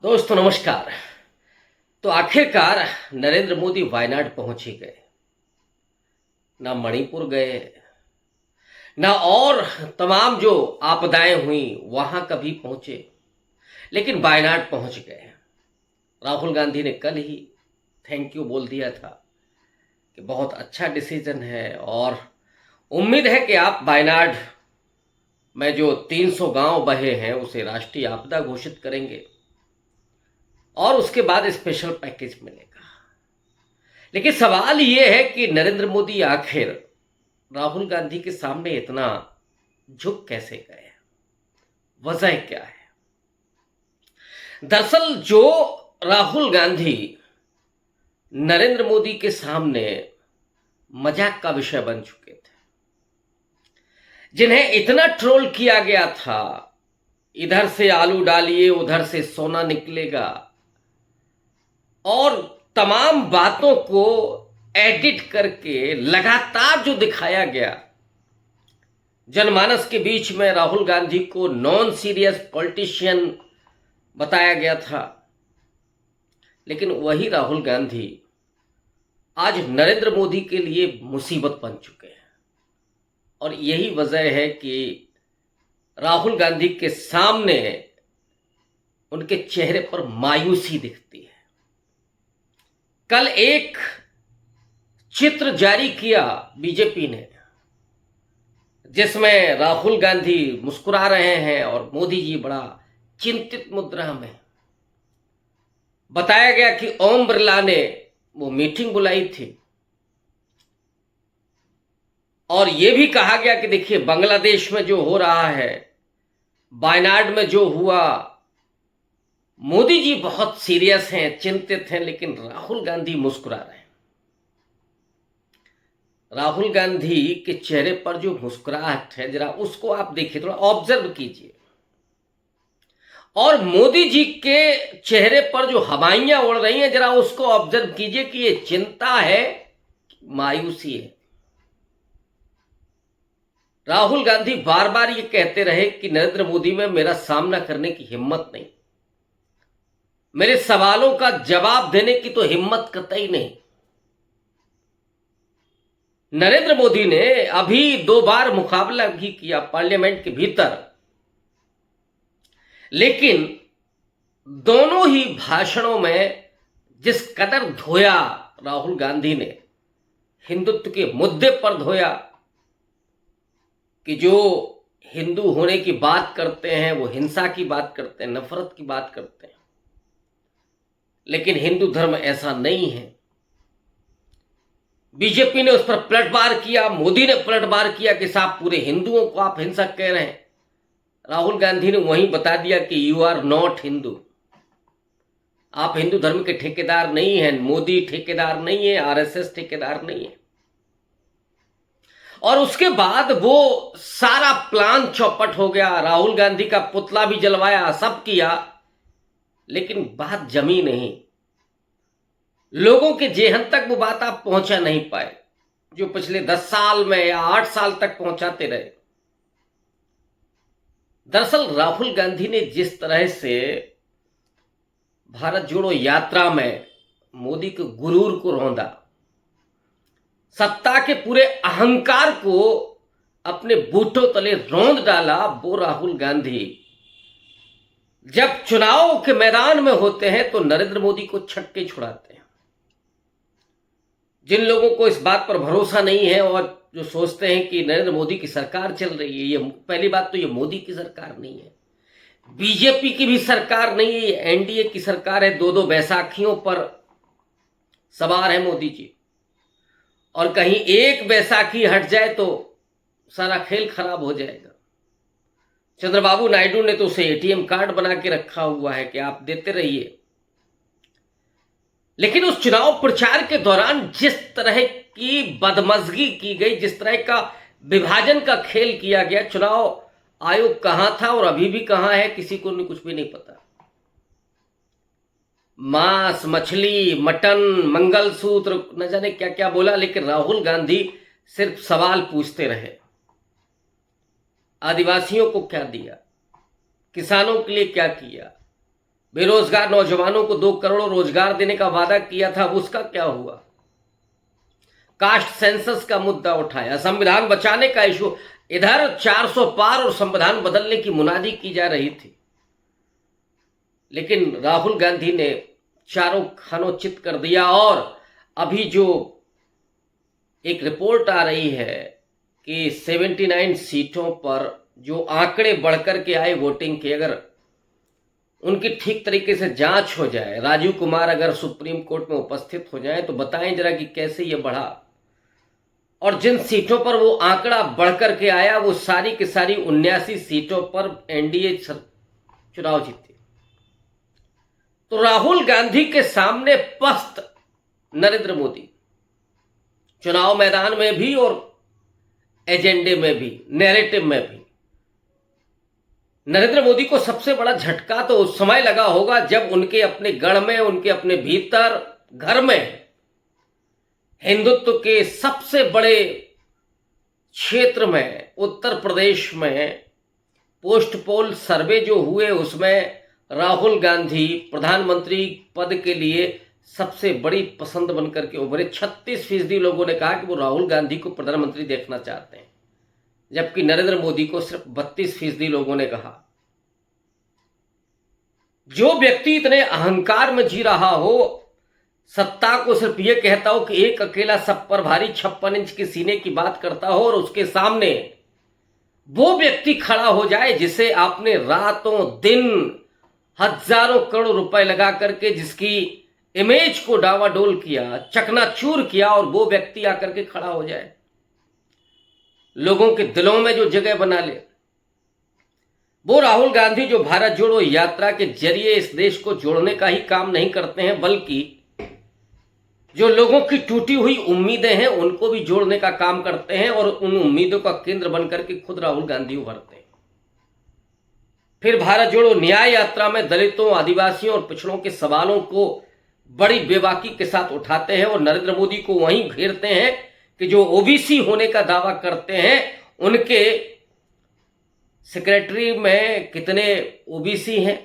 दोस्तों नमस्कार। तो आखिरकार नरेंद्र मोदी वायनाड पहुंच ही गए। ना मणिपुर गए, ना और तमाम जो आपदाएं हुई वहां कभी पहुंचे, लेकिन वायनाड पहुंच गए। राहुल गांधी ने कल ही थैंक यू बोल दिया था कि बहुत अच्छा डिसीजन है और उम्मीद है कि आप वायनाड में जो 300 गांव बहे हैं उसे राष्ट्रीय आपदा घोषित करेंगे और उसके बाद स्पेशल पैकेज मिलेगा। लेकिन सवाल यह है कि नरेंद्र मोदी आखिर राहुल गांधी के सामने इतना झुक कैसे गए, वजह क्या है? दरअसल जो राहुल गांधी नरेंद्र मोदी के सामने मजाक का विषय बन चुके थे, जिन्हें इतना ट्रोल किया गया था, इधर से आलू डालिए उधर से सोना निकलेगा, और तमाम बातों को एडिट करके लगातार जो दिखाया गया, जनमानस के बीच में राहुल गांधी को नॉन सीरियस पॉलिटिशियन बताया गया था। लेकिन वही राहुल गांधी आज नरेंद्र मोदी के लिए मुसीबत बन चुके हैं और यही वजह है कि राहुल गांधी के सामने उनके चेहरे पर मायूसी दिखती है। कल एक चित्र जारी किया बीजेपी ने, जिसमें राहुल गांधी मुस्कुरा रहे हैं और मोदी जी बड़ा चिंतित मुद्रा में। बताया गया कि ओम बिरला ने वो मीटिंग बुलाई थी और ये भी कहा गया कि देखिए बांग्लादेश में जो हो रहा है, वायनाड में जो हुआ, मोदी जी बहुत सीरियस हैं, चिंतित हैं, लेकिन राहुल गांधी मुस्कुरा रहे हैं। राहुल गांधी के चेहरे पर जो मुस्कुराहट है, जरा उसको आप देखिए, थोड़ा ऑब्जर्व कीजिए। और मोदी जी के चेहरे पर जो हवाइयां उड़ रही हैं, जरा उसको ऑब्जर्व कीजिए कि ये चिंता है, मायूसी है। राहुल गांधी बार बार ये कहते रहे कि नरेंद्र मोदी में मेरा सामना करने की हिम्मत नहीं, मेरे सवालों का जवाब देने की तो हिम्मत कतई नहीं। नरेंद्र मोदी ने अभी 2 बार मुकाबला भी किया पार्लियामेंट के भीतर, लेकिन दोनों ही भाषणों में जिस कदर धोया राहुल गांधी ने, हिंदुत्व के मुद्दे पर धोया कि जो हिंदू होने की बात करते हैं वो हिंसा की बात करते हैं, नफरत की बात करते हैं, लेकिन हिंदू धर्म ऐसा नहीं है। बीजेपी ने उस पर पलटवार किया, मोदी ने पलटवार किया कि साहब पूरे हिंदुओं को आप हिंसक कह रहे हैं। राहुल गांधी ने वहीं बता दिया कि यू आर नॉट हिंदू, आप हिंदू धर्म के ठेकेदार नहीं हैं, मोदी ठेकेदार नहीं है, आरएसएस ठेकेदार नहीं है। और उसके बाद वो सारा प्लान चौपट हो गया, राहुल गांधी का पुतला भी जलवाया, सब किया, लेकिन बात जमी नहीं। लोगों के जेहन तक वो बात आप पहुंचा नहीं पाए, जो पिछले 10 साल में या 8 साल तक पहुंचाते रहे। दरअसल राहुल गांधी ने जिस तरह से भारत जोड़ो यात्रा में मोदी के गुरूर को रौंदा, सत्ता के पूरे अहंकार को अपने बूटों तले रौंद डाला, वो राहुल गांधी जब चुनाव के मैदान में होते हैं तो नरेंद्र मोदी को छक्के छुड़ाते हैं। जिन लोगों को इस बात पर भरोसा नहीं है और जो सोचते हैं कि नरेंद्र मोदी की सरकार चल रही है, ये पहली बात तो ये मोदी की सरकार नहीं है, बीजेपी की भी सरकार नहीं है, ये एनडीए की सरकार है। 2-2 बैसाखियों पर सवार है मोदी जी, और कहीं एक बैसाखी हट जाए तो सारा खेल खराब हो जाएगा। चंद्रबाबू नायडू ने तो उसे एटीएम कार्ड बना के रखा हुआ है कि आप देते रहिए। लेकिन उस चुनाव प्रचार के दौरान जिस तरह की बदमजगी की गई, जिस तरह का विभाजन का खेल किया गया, चुनाव आयोग कहां था और अभी भी कहां है किसी को कुछ भी नहीं पता। मांस, मछली, मटन, मंगलसूत्र, न जाने क्या क्या बोला, लेकिन राहुल गांधी सिर्फ सवाल पूछते रहे। आदिवासियों को क्या दिया, किसानों के लिए क्या किया, बेरोजगार नौजवानों को 2 करोड़ रोजगार देने का वादा किया था, उसका क्या हुआ? कास्ट सेंसस का मुद्दा उठाया, संविधान बचाने का इशू, इधर 400 पार और संविधान बदलने की मुनादी की जा रही थी, लेकिन राहुल गांधी ने चारों खानों चित कर दिया। और अभी जो एक रिपोर्ट आ रही है कि 79 सीटों पर जो आंकड़े बढ़कर के आए वोटिंग के, अगर उनकी ठीक तरीके से जांच हो जाए, राजीव कुमार अगर सुप्रीम कोर्ट में उपस्थित हो जाए तो बताएं जरा कि कैसे ये बढ़ा। और जिन सीटों पर वो आंकड़ा बढ़कर के आया वो सारी की सारी 79 सीटों पर एनडीए चुनाव जीती। तो राहुल गांधी के सामने पस्त नरेंद्र मोदी, चुनाव मैदान में भी और एजेंडे में भी, नैरेटिव में भी। नरेंद्र मोदी को सबसे बड़ा झटका तो उस समय लगा होगा जब उनके अपने गढ़ में, उनके अपने भीतर घर में हिंदुत्व के सबसे बड़े क्षेत्र में, उत्तर प्रदेश में पोस्ट पोल सर्वे जो हुए उसमें राहुल गांधी प्रधानमंत्री पद के लिए सबसे बड़ी पसंद बनकर के उभरे। 36% लोगों ने कहा कि वो राहुल गांधी को प्रधानमंत्री देखना चाहते हैं, जबकि नरेंद्र मोदी को सिर्फ 32% लोगों ने कहा। जो व्यक्ति इतने अहंकार में जी रहा हो, सत्ता को सिर्फ ये कहता हो कि एक अकेला सब पर भारी 56 इंच के सीने की बात करता हो, और उसके सामने वो व्यक्ति खड़ा हो जाए जिसे आपने रातों दिन हजारों करोड़ रुपए लगा करके जिसकी इमेज को डावाडोल किया, चकनाचूर किया, और वो व्यक्ति आकर के खड़ा हो जाए, लोगों के दिलों में जो जगह बना ले। वो राहुल गांधी जो भारत जोड़ो यात्रा के जरिए इस देश को जोड़ने का ही काम नहीं करते हैं, बल्कि जो लोगों की टूटी हुई उम्मीदें हैं उनको भी जोड़ने का काम करते हैं, और उन उम्मीदों का केंद्र बनकर के खुद राहुल गांधी उभरते हैं। फिर भारत जोड़ो न्याय यात्रा में दलितों, आदिवासियों और पिछड़ों के सवालों को बड़ी बेबाकी के साथ उठाते हैं, और नरेंद्र मोदी को वहीं घेरते हैं कि जो ओबीसी होने का दावा करते हैं उनके सेक्रेटरी में कितने ओबीसी हैं,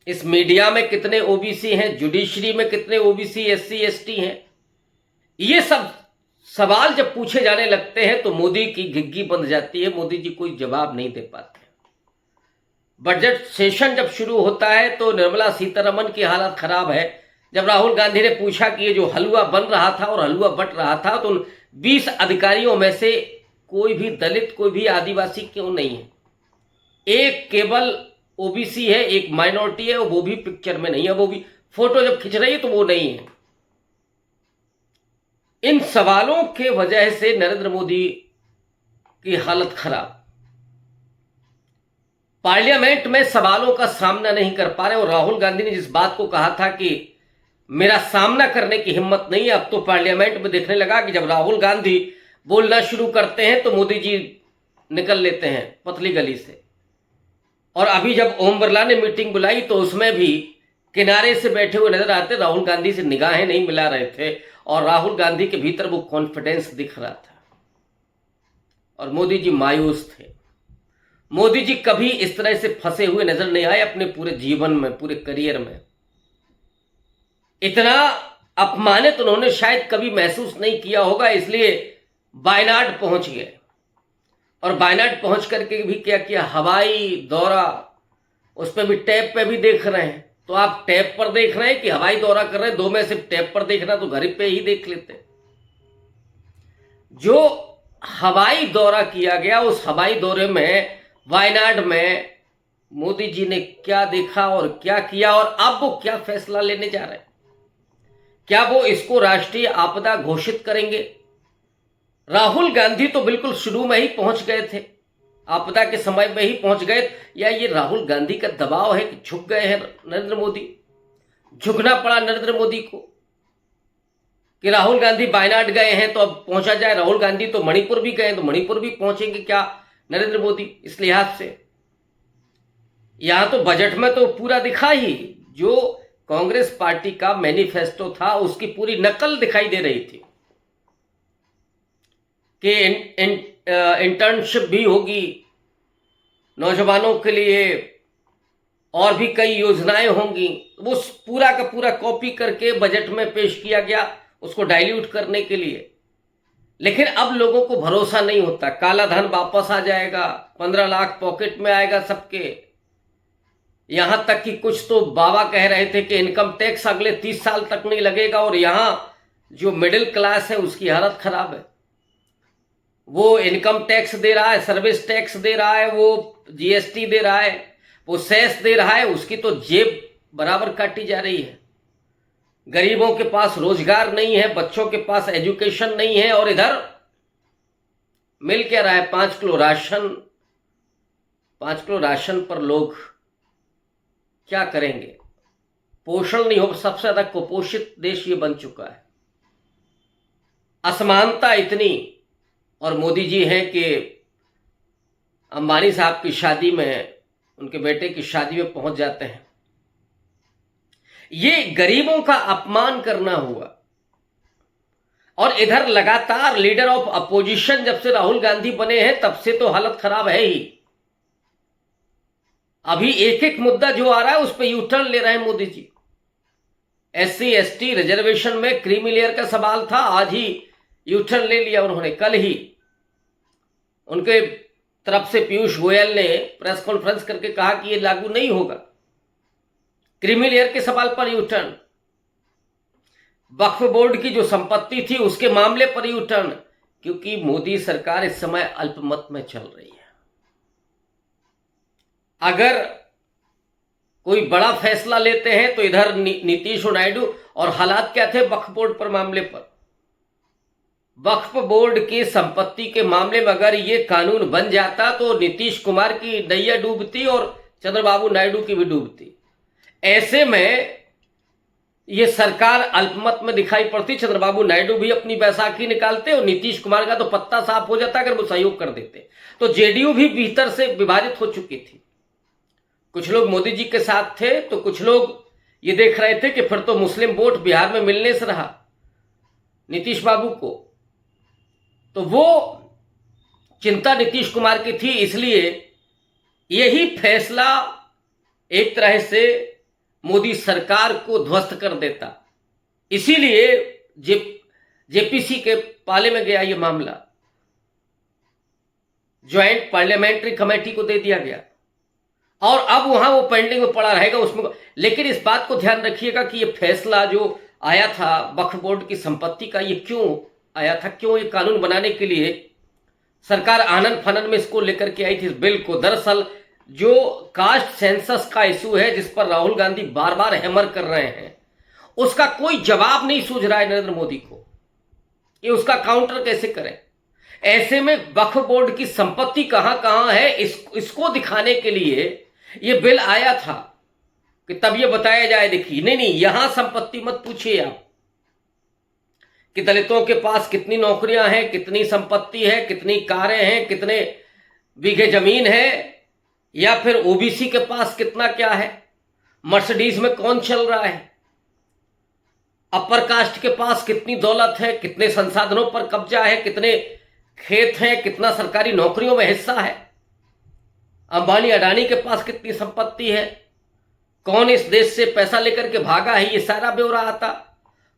इस मीडिया में कितने ओबीसी हैं, जुडिशरी में कितने ओबीसी, एससी, एसटी हैं। ये सब सवाल जब पूछे जाने लगते हैं तो मोदी की घिग्गी बंध जाती है, मोदी जी कोई जवाब नहीं दे पाते। बजट सेशन जब शुरू होता है तो निर्मला सीतारमण की हालत खराब है। जब राहुल गांधी ने पूछा कि ये जो हलवा बन रहा था और हलवा बट रहा था, तो उन 20 अधिकारियों में से कोई भी दलित, कोई भी आदिवासी क्यों नहीं है? एक केवल ओबीसी है, एक माइनॉरिटी है, वो भी पिक्चर में नहीं है, वो भी फोटो जब खिंच रही है तो वो नहीं है। इन सवालों के वजह से नरेंद्र मोदी की हालत खराब, पार्लियामेंट में सवालों का सामना नहीं कर पा रहे। और राहुल गांधी ने जिस बात को कहा था कि मेरा सामना करने की हिम्मत नहीं है, अब तो पार्लियामेंट में देखने लगा कि जब राहुल गांधी बोलना शुरू करते हैं तो मोदी जी निकल लेते हैं पतली गली से। और अभी जब ओम बिरला ने मीटिंग बुलाई तो उसमें भी किनारे से बैठे हुए नजर आते, राहुल गांधी से निगाहें नहीं मिला रहे थे, और राहुल गांधी के भीतर वो कॉन्फिडेंस दिख रहा था, और मोदी जी मायूस थे। मोदी जी कभी इस तरह से फंसे हुए नजर नहीं आए अपने पूरे जीवन में, पूरे करियर में। इतना अपमानित उन्होंने शायद कभी महसूस नहीं किया होगा, इसलिए वायनाड पहुंच गए। और वायनाड पहुंच करके भी क्या किया, हवाई दौरा, उस पर भी टैब पे भी देख रहे हैं। तो आप टैब पर देख रहे हैं कि हवाई दौरा कर रहे हैं? दो में से टैब पर देखना तो घर पे ही देख लेते। जो हवाई दौरा किया गया, उस हवाई दौरे में वायनाड में मोदी जी ने क्या देखा और क्या किया, और अब वो क्या फैसला लेने जा रहे हैं? क्या वो इसको राष्ट्रीय आपदा घोषित करेंगे? राहुल गांधी तो बिल्कुल शुरू में ही पहुंच गए थे, आपदा के समय में ही पहुंच गए, या ये राहुल गांधी का दबाव है कि झुक गए हैं नरेंद्र मोदी, झुकना पड़ा नरेंद्र मोदी को कि राहुल गांधी वायनाड गए हैं तो अब पहुंचा जाए। राहुल गांधी तो मणिपुर भी गए, तो मणिपुर भी पहुंचेंगे क्या नरेंद्र मोदी? इस लिहाज से यहां तो बजट में तो पूरा दिखा ही, जो कांग्रेस पार्टी का मैनिफेस्टो था उसकी पूरी नकल दिखाई दे रही थी कि इंटर्नशिप भी होगी नौजवानों के लिए, और भी कई योजनाएं होंगी, वो पूरा का पूरा कॉपी करके बजट में पेश किया गया उसको डाइल्यूट करने के लिए। लेकिन अब लोगों को भरोसा नहीं होता, काला धन वापस आ जाएगा, 15 लाख पॉकेट में आएगा सबके। यहां तक कि कुछ तो बाबा कह रहे थे कि इनकम टैक्स अगले 30 साल तक नहीं लगेगा, और यहां जो मिडिल क्लास है उसकी हालत खराब है। वो इनकम टैक्स दे रहा है, सर्विस टैक्स दे रहा है, वो जीएसटी दे रहा है, वो सेस दे रहा है, उसकी तो जेब बराबर काटी जा रही है। गरीबों के पास रोजगार नहीं है, बच्चों के पास एजुकेशन नहीं है, और इधर मिल क्या रहा है 5 किलो राशन। 5 किलो राशन पर लोग क्या करेंगे? पोषण नहीं हो, सबसे ज्यादा कुपोषित देश ये बन चुका है। असमानता इतनी, और मोदी जी हैं कि अंबानी साहब की शादी में, उनके बेटे की शादी में पहुंच जाते हैं। ये गरीबों का अपमान करना हुआ। और इधर लगातार लीडर ऑफ अपोजिशन जब से राहुल गांधी बने हैं तब से तो हालत खराब है ही। अभी एक एक मुद्दा जो आ रहा है उस पर यू टर्न ले रहे हैं Modi ji. SC ST reservation में क्रीमी लेयर का सवाल था, आज ही यू टर्न ले लिया उन्होंने। कल ही उनके तरफ से पीयूष गोयल ने प्रेस कॉन्फ्रेंस करके कहा कि यह लागू नहीं होगा। क्रीमी लेयर के सवाल पर यू टर्न। वक्फ बोर्ड की जो संपत्ति थी उसके मामले पर यू टर्न, क्योंकि मोदी सरकार इस समय अल्पमत में चल रही है। अगर कोई बड़ा फैसला लेते हैं तो इधर नीतीश और नायडू, और हालात क्या थे वक्फ बोर्ड पर मामले पर? वक्फ बोर्ड की संपत्ति के मामले में अगर ये कानून बन जाता तो नीतीश कुमार की नैया डूबती और चंद्रबाबू नायडू की भी डूबती। ऐसे में ये सरकार अल्पमत में दिखाई पड़ती। चंद्रबाबू नायडू भी अपनी बैसाखी निकालते और नीतीश कुमार का तो पत्ता साफ हो जाता अगर वो सहयोग कर देते। तो जेडीयू भी भीतर से विभाजित हो चुकी थी। कुछ लोग मोदी जी के साथ थे तो कुछ लोग ये देख रहे थे कि फिर तो मुस्लिम वोट बिहार में मिलने से रहा नीतीश बाबू को। तो वो चिंता नीतीश कुमार की थी, इसलिए यही फैसला एक तरह से मोदी सरकार को ध्वस्त कर देता। इसीलिए जेपीसी के पाले में गया ये मामला, ज्वाइंट पार्लियामेंट्री कमेटी को दे दिया गया, और अब वहां वो पेंडिंग में पड़ा रहेगा उसमें। लेकिन इस बात को ध्यान रखिएगा कि ये फैसला जो आया था वक्फ बोर्ड की संपत्ति का, ये क्यों आया था, क्यों ये कानून बनाने के लिए सरकार आनन फानन में इसको लेकर के आई थी इस बिल को। दरअसल जो कास्ट सेंसस का इशू है जिस पर राहुल गांधी बार बार हैमर कर रहे हैं, उसका कोई जवाब नहीं सूझ रहा है नरेंद्र मोदी को कि उसका काउंटर कैसे करें। ऐसे में वक्फ बोर्ड की संपत्ति कहां कहां है इसको दिखाने के लिए यह बिल आया था कि तब यह बताया जाए, देखिए नहीं यहां संपत्ति मत पूछिए आप कि दलितों के पास कितनी नौकरियां हैं, कितनी संपत्ति है, कितनी कारें हैं, कितने बीघे जमीन है, या फिर ओबीसी के पास कितना क्या है, मर्सिडीज में कौन चल रहा है, अपर कास्ट के पास कितनी दौलत है, कितने संसाधनों पर कब्जा है, कितने खेत हैं, कितना सरकारी नौकरियों में हिस्सा है, अंबानी अडानी के पास कितनी संपत्ति है, कौन इस देश से पैसा लेकर के भागा है, ये सारा ब्यौरा आता।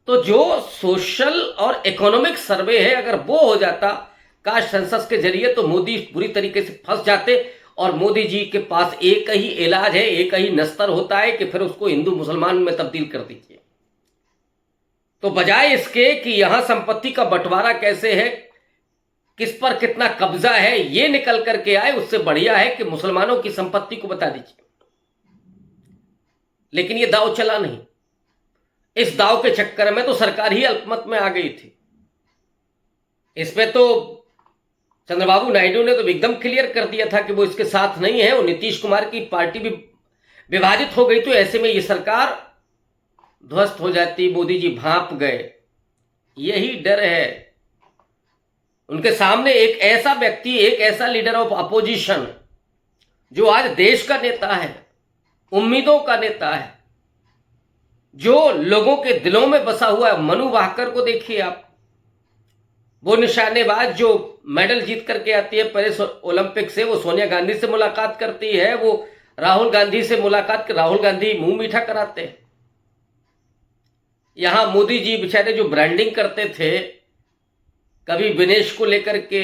तो जो सोशल और इकोनॉमिक सर्वे है अगर वो हो जाता कास्ट सेंसस के जरिए तो मोदी बुरी तरीके से फंस जाते। और मोदी जी के पास एक ही इलाज है, एक ही नस्तर होता है कि फिर उसको हिंदू मुसलमान में तब्दील कर दीजिए। तो बजाय इसके कि यहां संपत्ति का बंटवारा कैसे है, किस पर कितना कब्जा है, ये निकल करके आए, उससे बढ़िया है कि मुसलमानों की संपत्ति को बता दीजिए। लेकिन ये दाव चला नहीं। इस दाव के चक्कर में तो सरकार ही अल्पमत में आ गई थी। इसमें तो चंद्रबाबू नायडू ने तो एकदम क्लियर कर दिया था कि वो इसके साथ नहीं है, और नीतीश कुमार की पार्टी भी विभाजित हो गई। तो ऐसे में ये सरकार ध्वस्त हो जाती, मोदी जी भांप गए। यही डर है उनके सामने। एक ऐसा व्यक्ति, एक ऐसा लीडर ऑफ अपोजिशन जो आज देश का नेता है, उम्मीदों का नेता है, जो लोगों के दिलों में बसा हुआ है। मनु भाकर को देखिए आप, वो निशानेबाज जो मेडल जीत करके आती है पेरिस ओलंपिक से, वो सोनिया गांधी से मुलाकात करती है, वो राहुल गांधी से मुलाकात कर राहुल गांधी मुंह मीठा कराते हैं। यहां मोदी जी बेचारे जो ब्रांडिंग करते थे, कभी विनेश को लेकर के,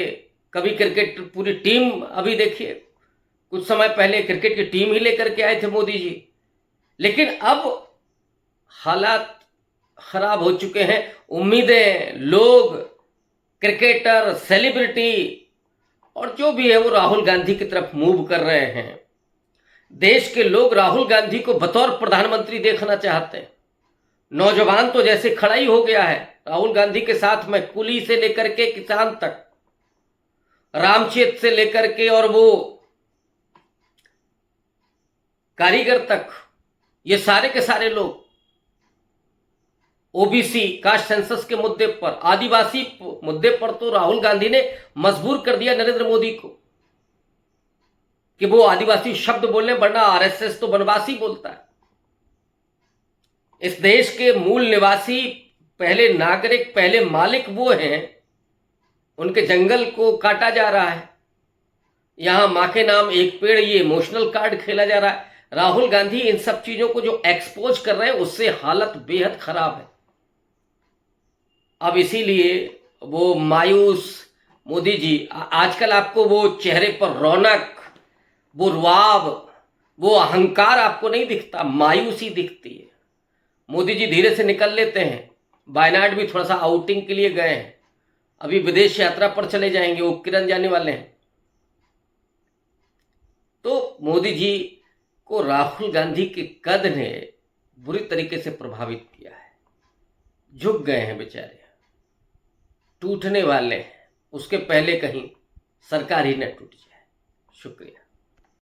कभी क्रिकेट पूरी टीम, अभी देखिए कुछ समय पहले क्रिकेट की टीम ही लेकर के आए थे मोदी जी। लेकिन अब हालात खराब हो चुके हैं। उम्मीदें, लोग, क्रिकेटर, सेलिब्रिटी और जो भी है वो राहुल गांधी की तरफ मूव कर रहे हैं। देश के लोग राहुल गांधी को बतौर प्रधानमंत्री देखना चाहते हैं। नौजवान तो जैसे खड़ा ही हो गया है राहुल गांधी के साथ में, कुली से लेकर के किसान तक, रामचेत से लेकर के और वो कारीगर तक, ये सारे के सारे लोग ओबीसी कास्ट सेंसस के मुद्दे पर, आदिवासी मुद्दे पर तो राहुल गांधी ने मजबूर कर दिया नरेंद्र मोदी को कि वो आदिवासी शब्द बोलने, वरना आरएसएस तो वनवासी बोलता है। इस देश के मूल निवासी, पहले नागरिक, पहले मालिक वो हैं, उनके जंगल को काटा जा रहा है। यहां मां के नाम एक पेड़, ये इमोशनल कार्ड खेला जा रहा है। राहुल गांधी इन सब चीजों को जो एक्सपोज कर रहे हैं उससे हालत बेहद खराब है। अब इसीलिए वो मायूस मोदी जी, आजकल आपको वो चेहरे पर रौनक, वो रुआब, वो अहंकार आपको नहीं दिखता, मायूसी दिखती है। मोदी जी धीरे से निकल लेते हैं, वायनाड भी थोड़ा सा आउटिंग के लिए गए हैं, अभी विदेश यात्रा पर चले जाएंगे, वो किरण जाने वाले हैं। तो मोदी जी को राहुल गांधी के कद ने बुरी तरीके से प्रभावित किया है। झुक गए हैं बेचारे, टूटने वाले हैं, उसके पहले कहीं सरकार ही न टूट जाए। शुक्रिया।